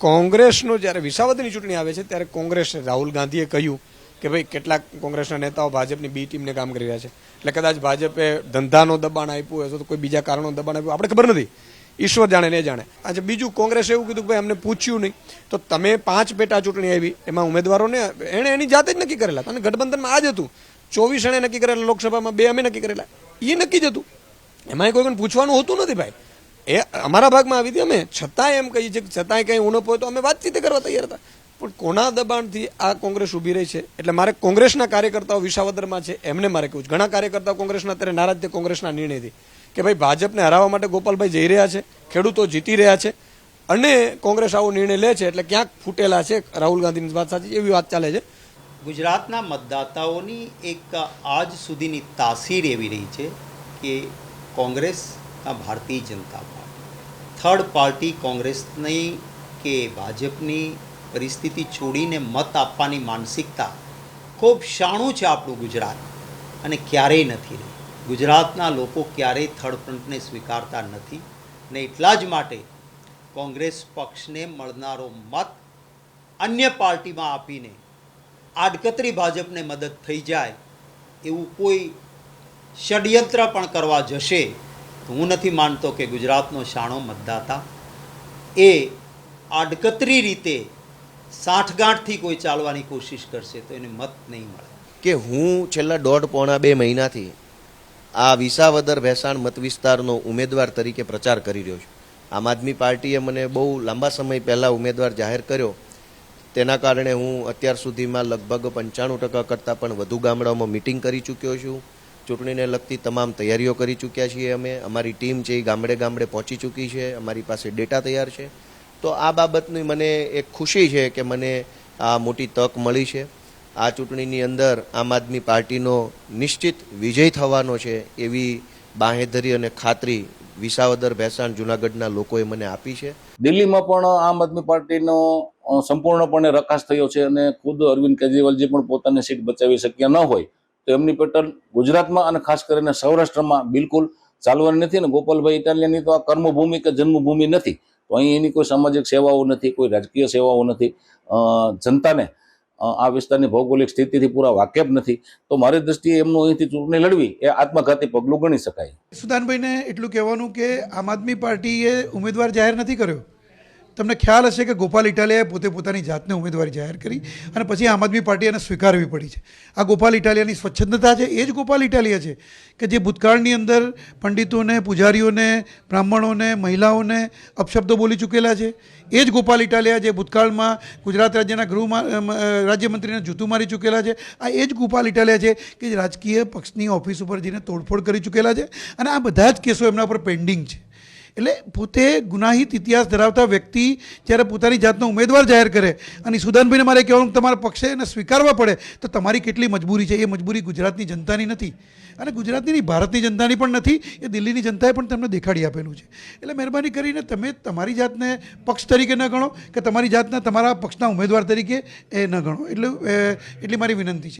કોંગ્રેસનો જ્યારે વિસાવદરની ચૂંટણી આવે છે ત્યારે કોંગ્રેસ રાહુલ ગાંધીએ કહ્યું કે ભાઈ કેટલાક કોંગ્રેસના નેતાઓ ભાજપની બી ટીમને કામ કરી રહ્યા છે, એટલે કદાચ ભાજપે ધંધાનો દબાણ આપ્યું હોય તો કોઈ બીજા કારણો દબાણ આપ્યું આપણે ખબર નથી, ઈશ્વર જાણે ને જાણે. આજે બીજું કોંગ્રેસે એવું કીધું કે ભાઈ અમને પૂછ્યું નહીં, તો તમે 5 પેટા ચૂંટણી આવી એમાં ઉમેદવારોને એણે એની જાતે જ નક્કી કરેલા, અને ગઠબંધનમાં આ જ હતું. 24 એણે નક્કી કરેલા, લોકસભામાં 2 અમે નક્કી કરેલા, એ નક્કી જ હતું, એમાં કોઈ પૂછવાનું હોતું નથી ભાઈ. એ અમારા ભાગમાં આવી હતી, અમે છતાંય એમ કહીએ છીએ કે છતાંય કંઈ ઉણપ હોય તો અમે વાતચીત કરવા તૈયાર હતા. પણ કોના દબાણથી આ કોંગ્રેસ ઊભી રહી છે? એટલે મારે કોંગ્રેસના કાર્યકર્તાઓ વિસાવદરમાં છે એમને મારે કહું છું, ઘણા કાર્યકર્તાઓ કોંગ્રેસના અત્યારે નારાજ છે કોંગ્રેસના નિર્ણયથી કે ભાઈ ભાજપને હરાવવા માટે ગોપાલભાઈ જઈ રહ્યા છે, ખેડૂતો જીતી રહ્યા છે અને કોંગ્રેસ આવો નિર્ણય લે છે એટલે ક્યાંક ફૂટેલા છે. રાહુલ ગાંધીની વાત સાચી, એવી વાત ચાલે છે. ગુજરાતના મતદાતાઓની એક આજ સુધીની તાસીર એવી રહી છે કે Congress Bharatiya Janata party third party કોંગ્રેસની કે ભાજપની પરિસ્થિતિ છોડીને મત આપવાની માનસિકતા ખૂબ શાણું છે આપણું ગુજરાત, અને ક્યારેય નથી રહી. ગુજરાતના લોકો ક્યારેય થર્ડ ફ્રન્ટને સ્વીકારતા નથી, ને એટલા જ માટે કોંગ્રેસ પક્ષને મળનારો મત અન્ય પાર્ટીમાં આપીને આડકતરી ભાજપને મદદ થઈ જાય એવું કોઈ ષડયંત્ર પણ કરવા જશે તો હું નથી માનતો કે ગુજરાતનો શાણો મતદાતા એ આડકતરી રીતે સાઠગાંઠથી કોઈ ચાલવાની કોશિશ કરશે તો એને મત નહીં મળે. કે હું છેલ્લા 1.5-2 મહિનાથી આ વિસાવદર ભેસાણ મત વિસ્તારનો ઉમેદવાર તરીકે પ્રચાર કરી રહ્યો છું. આમ આદમી પાર્ટીએ મને બહુ લાંબા સમય પહેલાં ઉમેદવાર જાહેર કર્યો, તેના કારણે હું અત્યાર સુધીમાં લગભગ 95% કરતાં પણ વધુ ગામડાઓમાં મિટિંગ કરી ચૂક્યો છું. ચૂંટણીને લગતી તમામ તૈયારીઓ કરી ચૂક્યા છીએ અમે. અમારી ટીમ છે એ ગામડે ગામડે પહોંચી ચૂકી છે, અમારી પાસે ડેટા તૈયાર છે. તો આ બાબતની મને એક ખુશી છે કે મને આ મોટી તક મળી છે. આ ચૂંટણીની અંદર આમ આદમી પાર્ટીનો નિશ્ચિત વિજય થવાનો છે એવી બાંહેધરી અને ખાતરી વિસાવદર ભેસાણ જૂનાગઢના લોકોએ મને આપી છે. દિલ્હીમાં પણ આમ આદમી પાર્ટીનો સંપૂર્ણપણે રકાસ થયો છે અને ખુદ અરવિંદ કેજરીવાલજી પણ પોતાની સીટ બચાવી શક્યા ન હોય તો એમની પેટર્ન ગુજરાતમાં અને ખાસ કરીને સૌરાષ્ટ્રમાં બિલકુલ ચાલવાની નથી. અને ગોપાલભાઈ ઇટાલિયાની તો આ કર્મભૂમિ કે જન્મભૂમિ નથી, તો અહીં એની કોઈ સામાજિક સેવાઓ નથી, કોઈ રાજકીય સેવાઓ નથી, જનતાને આ વિસ્તારની ભૌગોલિક સ્થિતિથી પૂરા વાકેફ નથી. તો મારી દ્રષ્ટિએ એમનું અહીંથી ચૂંટણી લડવી એ આત્મઘાતી પગલું ગણી શકાય. સુદાનભાઈને એટલું કહેવાનું કે આમ આદમી પાર્ટીએ ઉમેદવાર જાહેર નથી કર્યો. તમને ખ્યાલ હશે કે ગોપાલ ઇટાલિયાએ પોતે પોતાની જાતને ઉમેદવારી જાહેર કરી અને પછી આમ આદમી પાર્ટી એને સ્વીકારવી પડી છે. આ ગોપાલ ઇટાલિયાની સ્વચ્છંદતા છે, એ જ ગોપાલ ઇટાલિયા છે કે જે ભૂતકાળની અંદર પંડિતોને, પૂજારીઓને, બ્રાહ્મણોને, મહિલાઓને અપશબ્દો બોલી ચૂકેલા છે. એ જ ગોપાલ ઇટાલિયા જે ભૂતકાળમાં ગુજરાત રાજ્યના રાજ્યમંત્રીને જૂતું મારી ચૂકેલા છે. આ એ જ ગોપાલ ઇટાલિયા છે કે જે રાજકીય પક્ષની ઓફિસ ઉપર જઈને તોડફોડ કરી ચૂકેલા છે અને આ બધા જ કેસો એમના પર પેન્ડિંગ છે. એટલે પોતે ગુનાહિત ઇતિહાસ ધરાવતા વ્યક્તિ જ્યારે પોતાની જાતનો ઉમેદવાર જાહેર કરે અને સુદાનભાઈને મારે કહેવાનું તમારા પક્ષે એને સ્વીકારવા પડે તો તમારી કેટલી મજબૂરી છે. એ મજબૂરી ગુજરાતની જનતાની નથી અને ગુજરાતની નહીં, ભારતની જનતાની પણ નથી, એ દિલ્હીની જનતાએ પણ તમને દેખાડી આપેલું છે. એટલે મહેરબાની કરીને તમે તમારી જાતને પક્ષ તરીકે ન ગણો કે તમારી જાતને તમારા પક્ષના ઉમેદવાર તરીકે એ ન ગણો. એટલી મારી વિનંતી છે.